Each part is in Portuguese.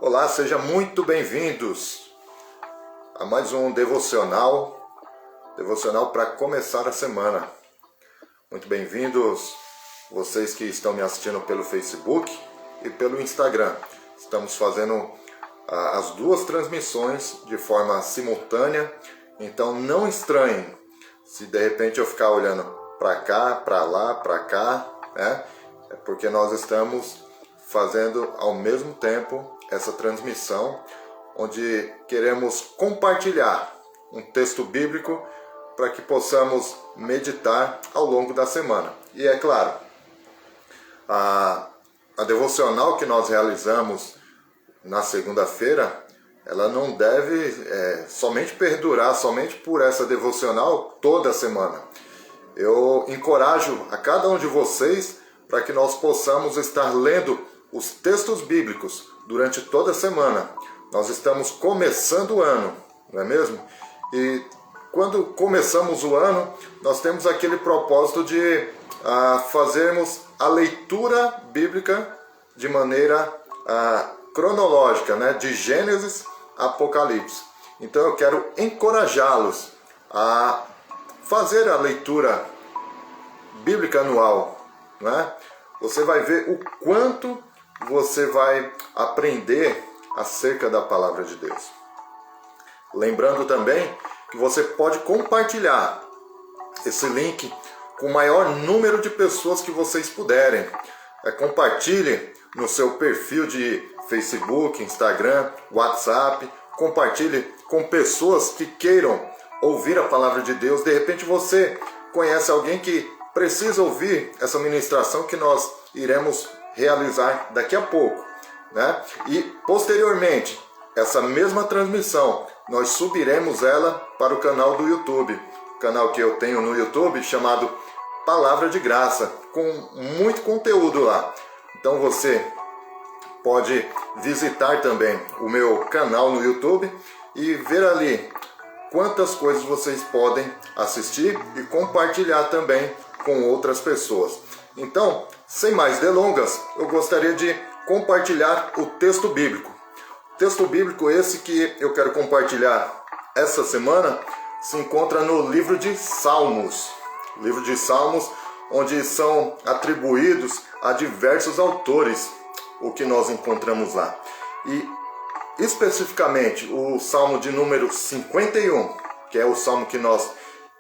Olá, sejam muito bem-vindos a mais um devocional para começar a semana. Muito bem-vindos vocês que estão me assistindo pelo Facebook e pelo Instagram. Estamos fazendo as duas transmissões de forma simultânea, então não estranhem se de repente eu ficar olhando para cá, para lá, para cá, né? É porque nós estamos fazendo ao mesmo tempo essa transmissão, onde queremos compartilhar um texto bíblico para que possamos meditar ao longo da semana. E é claro, a devocional que nós realizamos na segunda-feira, ela não deve somente perdurar, somente por essa devocional toda a semana. Eu encorajo a cada um de vocês para que nós possamos estar lendo os textos bíblicos durante toda a semana. Nós estamos começando o ano, não é mesmo? E quando começamos o ano, nós temos aquele propósito de fazermos a leitura bíblica de maneira cronológica, né? De Gênesis a Apocalipse. Então eu quero encorajá-los a fazer a leitura bíblica anual, né? Você vai ver o quanto você vai aprender acerca da palavra de Deus. Lembrando também que você pode compartilhar esse link com o maior número de pessoas que vocês puderem. Compartilhe no seu perfil de Facebook, Instagram, WhatsApp. Compartilhe com pessoas que queiram ouvir a palavra de Deus. De repente você conhece alguém que precisa ouvir essa ministração que nós iremos realizar daqui a pouco, né? E posteriormente, essa mesma transmissão, nós subiremos ela para o canal do YouTube, o canal que eu tenho no YouTube chamado Palavra de Graça, com muito conteúdo lá. Então você pode visitar também o meu canal no YouTube e ver ali quantas coisas vocês podem assistir e compartilhar também com outras pessoas. Então, sem mais delongas, eu gostaria de compartilhar o texto bíblico. O texto bíblico esse que eu quero compartilhar essa semana se encontra no livro de Salmos. Livro de Salmos, onde são atribuídos a diversos autores o que nós encontramos lá. E especificamente o Salmo de número 51, que é o Salmo que nós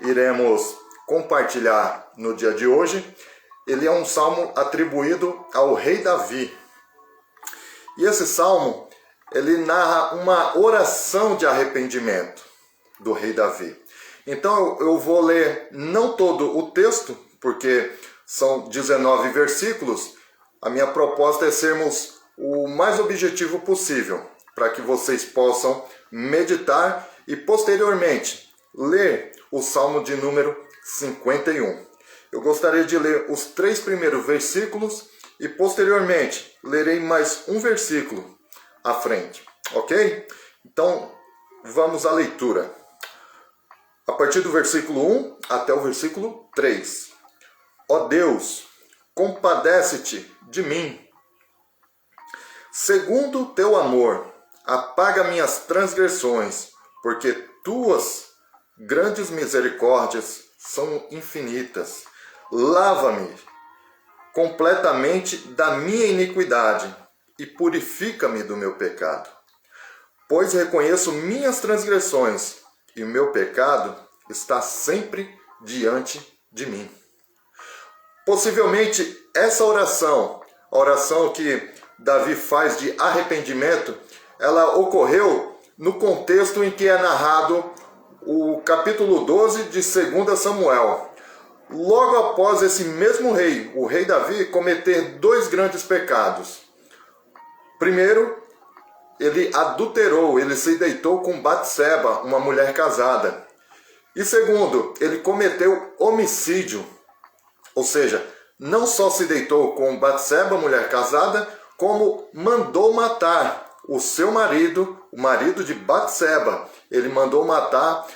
iremos compartilhar no dia de hoje, ele é um salmo atribuído ao rei Davi. E esse salmo, ele narra uma oração de arrependimento do rei Davi. Então eu vou ler não todo o texto, porque são 19 versículos. A minha proposta é sermos o mais objetivo possível, para que vocês possam meditar e posteriormente ler o salmo de número 51. Eu gostaria de ler os 3 primeiros versículos e posteriormente lerei mais um versículo à frente, ok? Então vamos à leitura. A partir do versículo 1 até o versículo 3. Ó Deus, compadece-te de mim. Segundo o teu amor, apaga minhas transgressões, porque tuas grandes misericórdias são infinitas. Lava-me completamente da minha iniquidade e purifica-me do meu pecado. Pois reconheço minhas transgressões e o meu pecado está sempre diante de mim. Possivelmente essa oração, a oração que Davi faz de arrependimento, ela ocorreu no contexto em que é narrado o capítulo 12 de 2 Samuel. Logo após esse mesmo rei, o rei Davi, cometer 2 grandes pecados. Primeiro, ele adulterou, ele se deitou com Batseba, uma mulher casada. E segundo, ele cometeu homicídio. Ou seja, não só se deitou com Batseba, mulher casada, como mandou matar o seu marido, o marido de Batseba. Ele mandou matar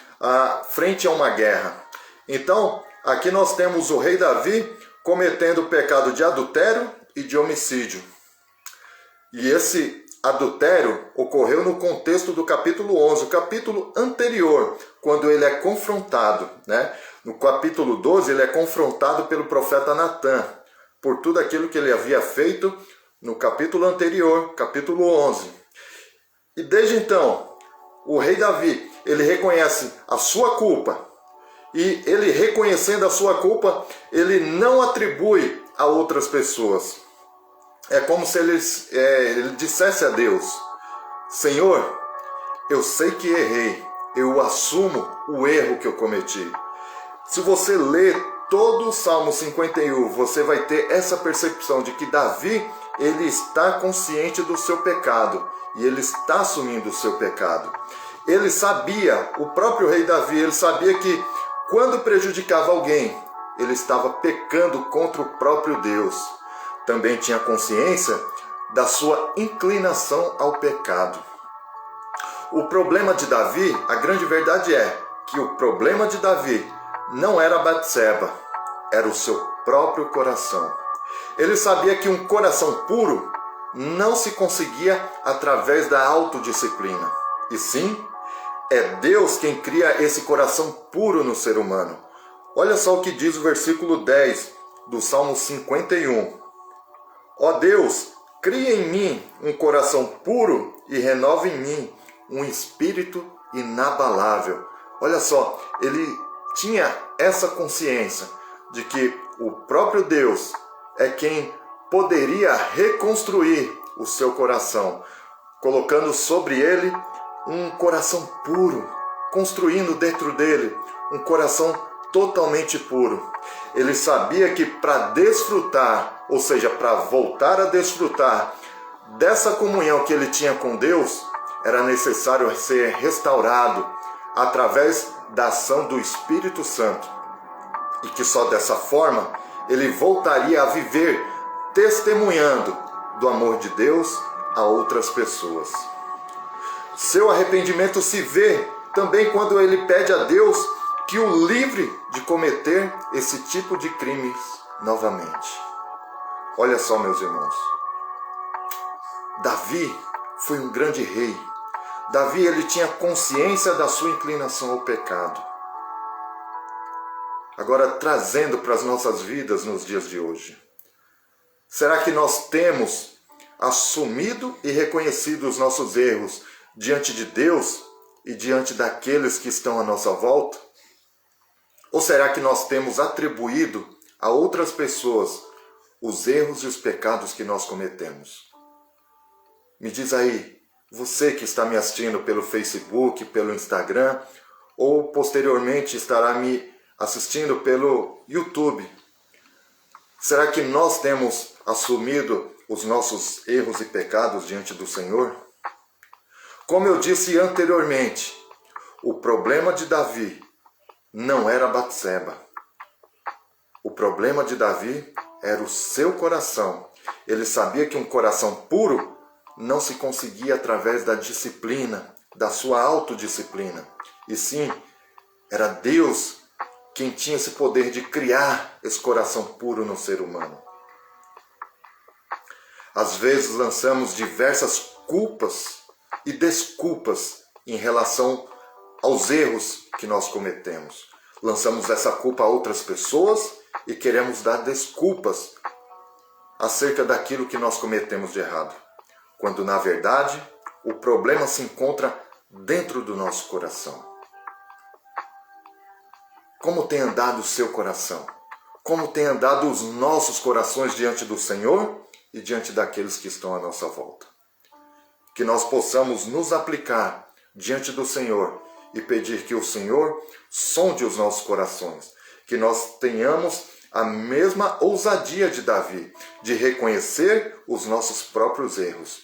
frente a uma guerra. Então, aqui nós temos o rei Davi cometendo o pecado de adultério e de homicídio. E esse adultério ocorreu no contexto do capítulo 11, o capítulo anterior, quando ele é confrontado, né? No capítulo 12, ele é confrontado pelo profeta Natã, por tudo aquilo que ele havia feito no capítulo anterior, capítulo 11. E desde então, o rei Davi, ele reconhece a sua culpa, e ele reconhecendo a sua culpa, ele não atribui a outras pessoas. É como se ele dissesse a Deus: Senhor, eu sei que errei, eu assumo o erro que eu cometi. Se você ler todo o Salmo 51, você vai ter essa percepção de que Davi, ele está consciente do seu pecado e ele está assumindo o seu pecado. Ele sabia, o próprio rei Davi, ele sabia que quando prejudicava alguém, ele estava pecando contra o próprio Deus. Também tinha consciência da sua inclinação ao pecado. O problema de Davi, a grande verdade é que o problema de Davi não era Batseba, era o seu próprio coração. Ele sabia que um coração puro não se conseguia através da autodisciplina, e sim, é Deus quem cria esse coração puro no ser humano. Olha só o que diz o versículo 10 do Salmo 51. Ó Deus, cria em mim um coração puro e renova em mim um espírito inabalável. Olha só, ele tinha essa consciência de que o próprio Deus é quem poderia reconstruir o seu coração, colocando sobre ele um coração puro, construindo dentro dele um coração totalmente puro. Ele sabia que para desfrutar, ou seja, para voltar a desfrutar dessa comunhão que ele tinha com Deus, era necessário ser restaurado através da ação do Espírito Santo. E que só dessa forma ele voltaria a viver testemunhando do amor de Deus a outras pessoas. Seu arrependimento se vê também quando ele pede a Deus que o livre de cometer esse tipo de crimes novamente. Olha só, meus irmãos. Davi foi um grande rei. Davi, ele tinha consciência da sua inclinação ao pecado. Agora, trazendo para as nossas vidas nos dias de hoje. Será que nós temos assumido e reconhecido os nossos erros diante de Deus e diante daqueles que estão à nossa volta? Ou será que nós temos atribuído a outras pessoas os erros e os pecados que nós cometemos? Me diz aí, você que está me assistindo pelo Facebook, pelo Instagram, ou posteriormente estará me assistindo pelo YouTube. Será que nós temos assumido os nossos erros e pecados diante do Senhor? Como eu disse anteriormente, o problema de Davi não era Batseba. O problema de Davi era o seu coração. Ele sabia que um coração puro não se conseguia através da disciplina, da sua autodisciplina. E sim, era Deus quem tinha esse poder de criar esse coração puro no ser humano. Às vezes lançamos diversas culpas e desculpas em relação aos erros que nós cometemos. Lançamos essa culpa a outras pessoas e queremos dar desculpas acerca daquilo que nós cometemos de errado, quando na verdade o problema se encontra dentro do nosso coração. Como tem andado o seu coração? Como tem andado os nossos corações diante do Senhor e diante daqueles que estão à nossa volta? Que nós possamos nos aplicar diante do Senhor e pedir que o Senhor sonde os nossos corações. Que nós tenhamos a mesma ousadia de Davi, de reconhecer os nossos próprios erros.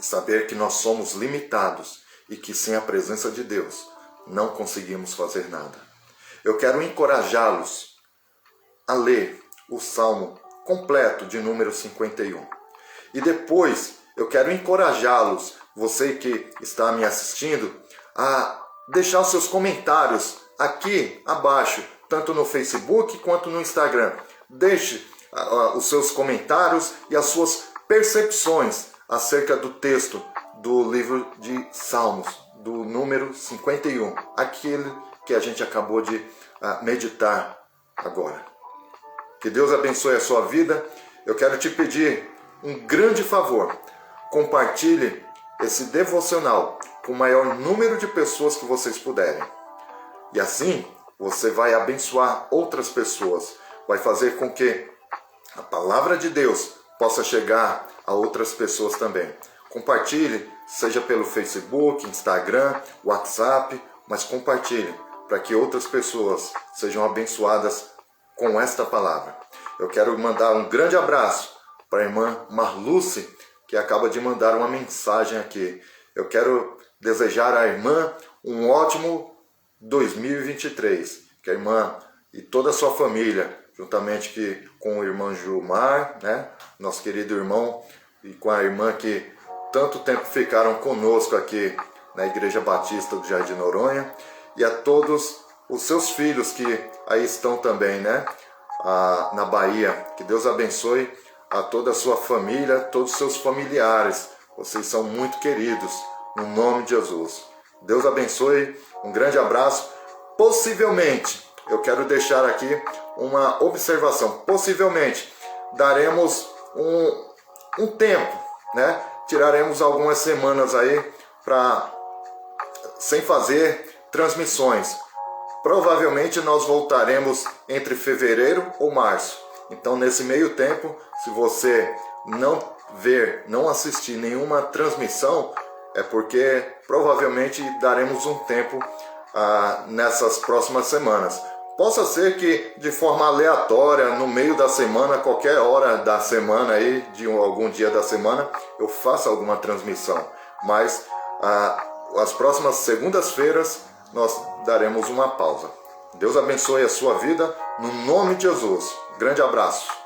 E saber que nós somos limitados e que sem a presença de Deus não conseguimos fazer nada. Eu quero encorajá-los a ler o Salmo completo de número 51. E depois eu quero encorajá-los, você que está me assistindo, a deixar os seus comentários aqui abaixo, tanto no Facebook quanto no Instagram. Deixe os seus comentários e as suas percepções acerca do texto do livro de Salmos, do número 51, aquele que a gente acabou de meditar agora. Que Deus abençoe a sua vida. Eu quero te pedir um grande favor. Compartilhe esse devocional com o maior número de pessoas que vocês puderem. E assim você vai abençoar outras pessoas. Vai fazer com que a palavra de Deus possa chegar a outras pessoas também. Compartilhe, seja pelo Facebook, Instagram, WhatsApp, mas compartilhe para que outras pessoas sejam abençoadas com esta palavra. Eu quero mandar um grande abraço para a irmã Marluce, que acaba de mandar uma mensagem aqui. Eu quero desejar à irmã um ótimo 2023. Que a irmã e toda a sua família, juntamente com o irmão Gilmar, né, nosso querido irmão, e com a irmã que tanto tempo ficaram conosco aqui na Igreja Batista do Jardim Noronha, e a todos os seus filhos que aí estão também, né, na Bahia. Que Deus abençoe a toda a sua família, todos os seus familiares. Vocês são muito queridos, no nome de Jesus. Deus abençoe, um grande abraço. Possivelmente, eu quero deixar aqui uma observação, possivelmente daremos um tempo, né? Tiraremos algumas semanas aí sem fazer transmissões. Provavelmente nós voltaremos entre fevereiro ou março. Então, nesse meio tempo, se você não assistir nenhuma transmissão, é porque provavelmente daremos um tempo nessas próximas semanas. Possa ser que de forma aleatória, no meio da semana, qualquer hora da semana, aí, de algum dia da semana, eu faça alguma transmissão. Mas as próximas segundas-feiras nós daremos uma pausa. Deus abençoe a sua vida, no nome de Jesus. Grande abraço.